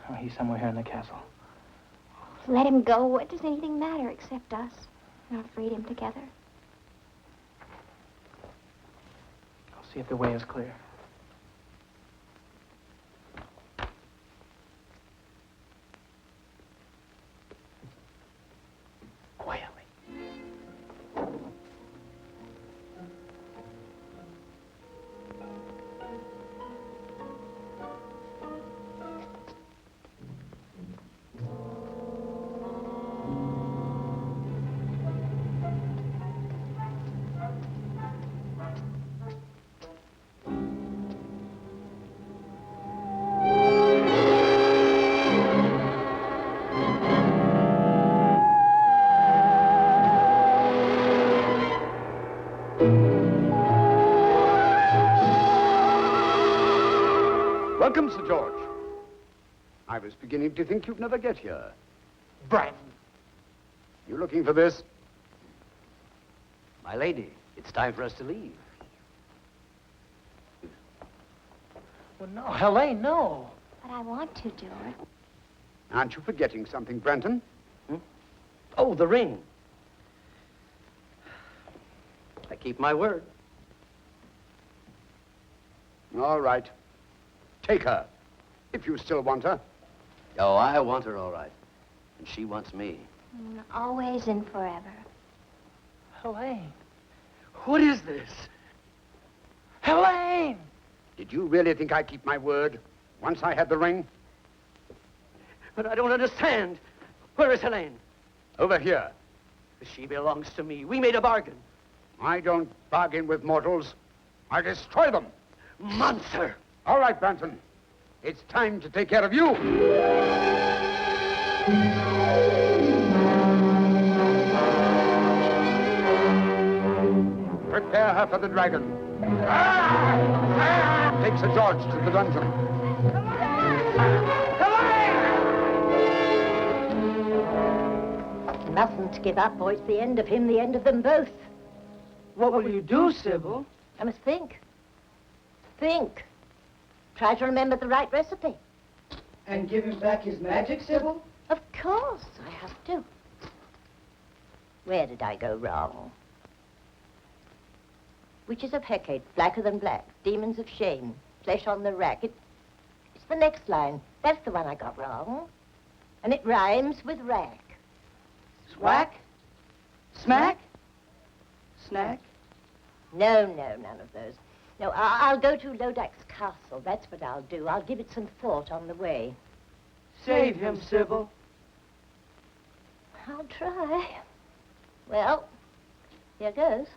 Oh, he's somewhere here in the castle. Let him go. What does anything matter except us? And our freedom together. I'll see if the way is clear. Quietly. Welcome, Sir George. I was beginning to think you'd never get here. Branton. You looking for this? My lady, it's time for us to leave. Well, no, Helene, no. But I want to, George. Aren't you forgetting something, Branton? Oh, the ring. I keep my word. All right. Take her, if you still want her. Oh, I want her all right. And she wants me. Always and forever. Helene, what is this? Helene! Did you really think I keep my word once I had the ring? But I don't understand. Where is Helene? Over here. She belongs to me. We made a bargain. I don't bargain with mortals. I destroy them. Monster! All right, Branton. It's time to take care of you. Prepare her for the dragon. Take Sir George to the dungeon. Mustn't give up, or it's the end of him, the end of them both. What will you do, Sybil? I must think. Think. Try to remember the right recipe. And give him back his magic, Sybil? Of course, I have to. Where did I go wrong? Witches of Hecate, blacker than black. Demons of shame, flesh on the rack. It's the next line. That's the one I got wrong. And it rhymes with rack. Swack? Smack? Snack? No, none of those. No, I'll go to Lodak's castle. That's what I'll do. I'll give it some thought on the way. Save him, Sybil. I'll try. Well, here goes.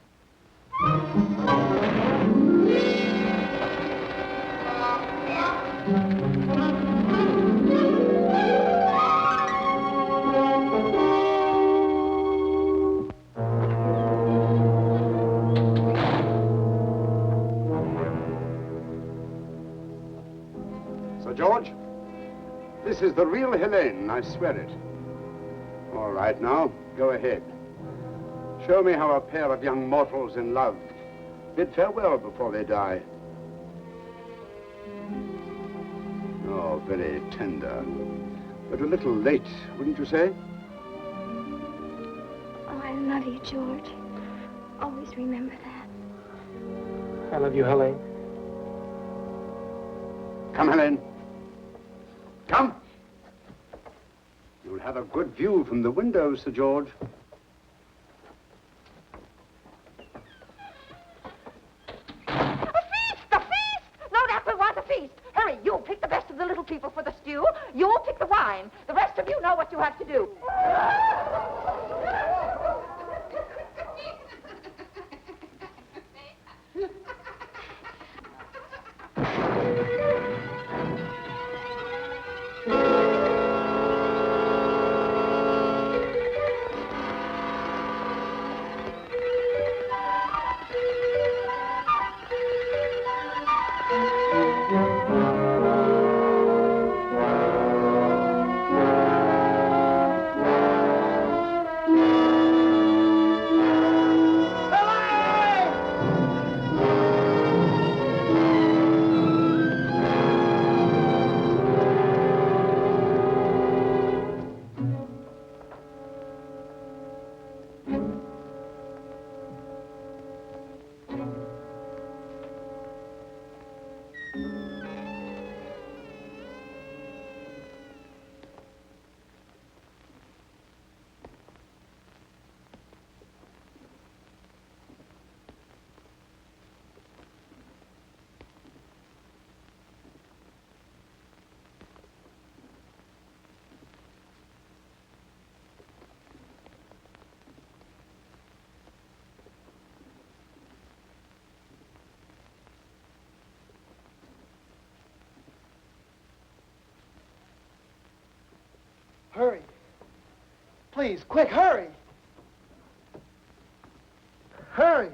Sir George, this is the real Helene, I swear it. All right, now, go ahead. Show me how a pair of young mortals in love bid farewell before they die. Oh, very tender. But a little late, wouldn't you say? Oh, I love you, George. Always remember that. I love you, Helene. Come, Helene. Come. You'll have a good view from the window, Sir George. The feast! Lodak will want a feast. Hurry, you pick the best of the little people for the stew. You pick the wine. The rest of you know what you have to do. Hurry. Please, quick, hurry. Hurry.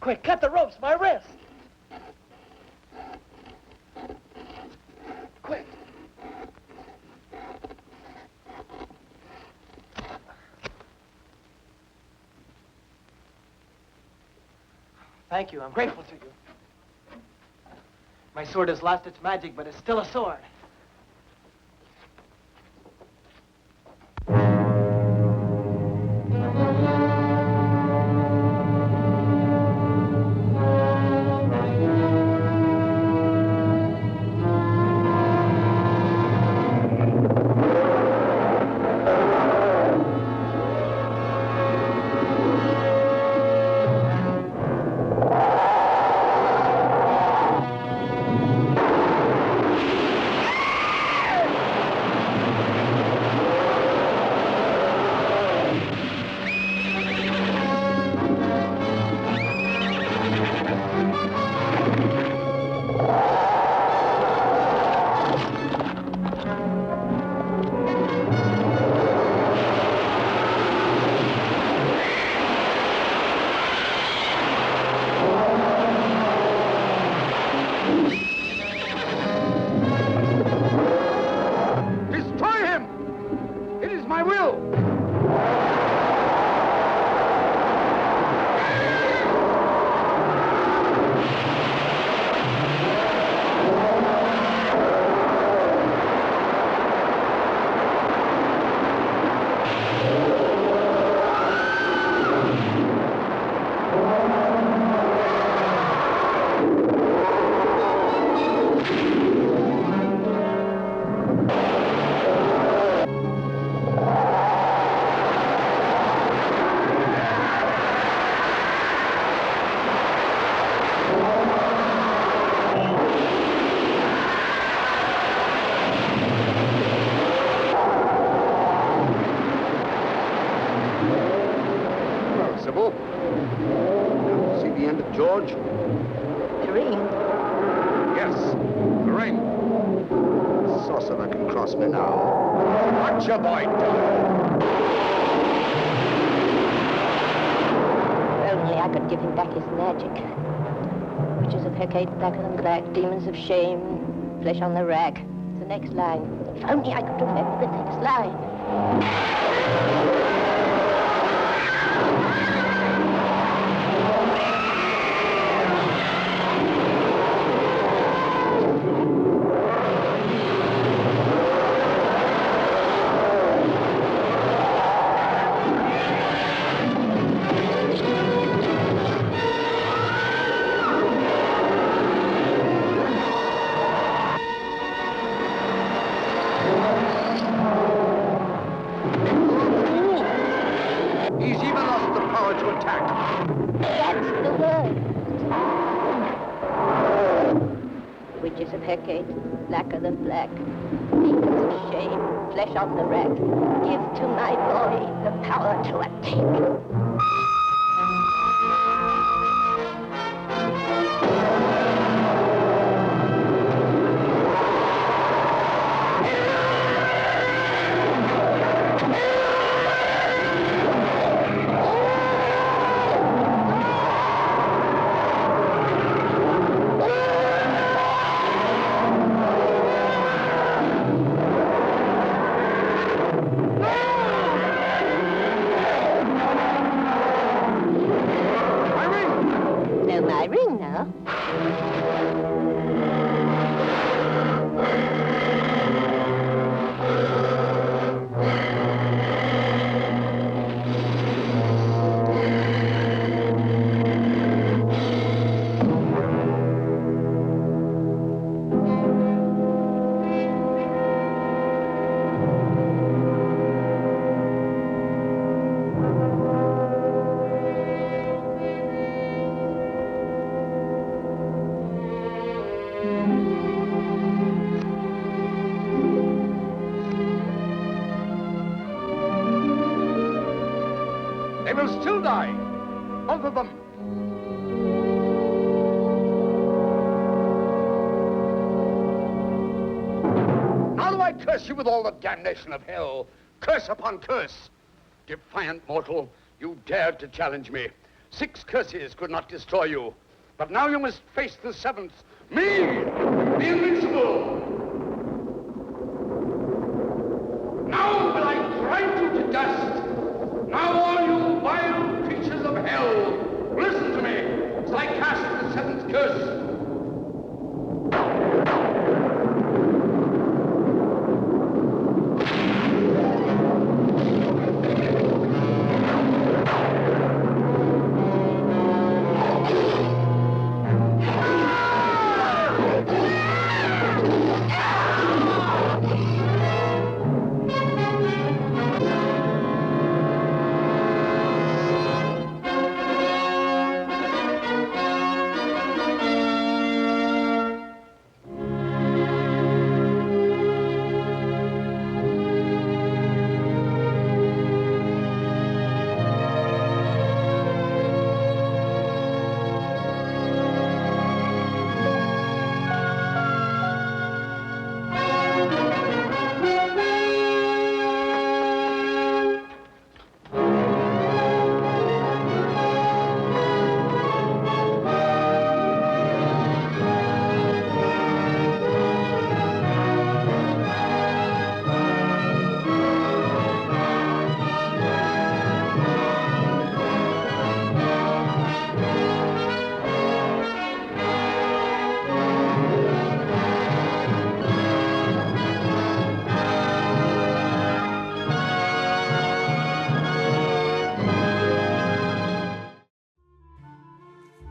Quick, cut the ropes, my wrist. Quick. Thank you. I'm grateful to you. My sword has lost its magic, but it's still a sword. George? Dream? Yes, the ring. Sorcerer can cross me now. Watch your boy die. I could give him back his magic. Witches of Hecate, blacker than black, demons of shame, flesh on the rack. The next line. If only I could remember the next line. He's even lost the power to attack. That's the word. Witches of Hecate, blacker than black, demons of shame, flesh on the rack. Give to my boy the power to attack. My ring now. They will still die. Both of them. Now do I curse you with all the damnation of hell. Curse upon curse. Defiant mortal, you dared to challenge me. 6 curses could not destroy you. But now you must face the 7th. Me, the invincible. Now will I grind you to dust. Now all you vile creatures of hell, listen to me as I cast the 7th curse.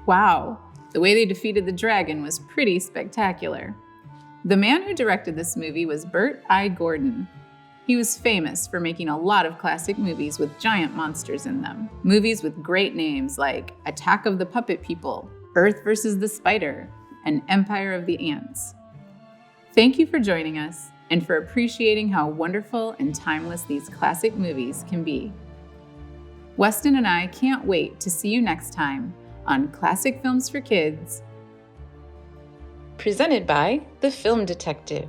Wow, the way they defeated the dragon was pretty spectacular. The man who directed this movie was Burt I. Gordon. He was famous for making a lot of classic movies with giant monsters in them. Movies with great names like Attack of the Puppet People, Earth vs. the Spider, and Empire of the Ants. Thank you for joining us and for appreciating how wonderful and timeless these classic movies can be. Weston and I can't wait to see you next time on Classic Films for Kids, presented by The Film Detective.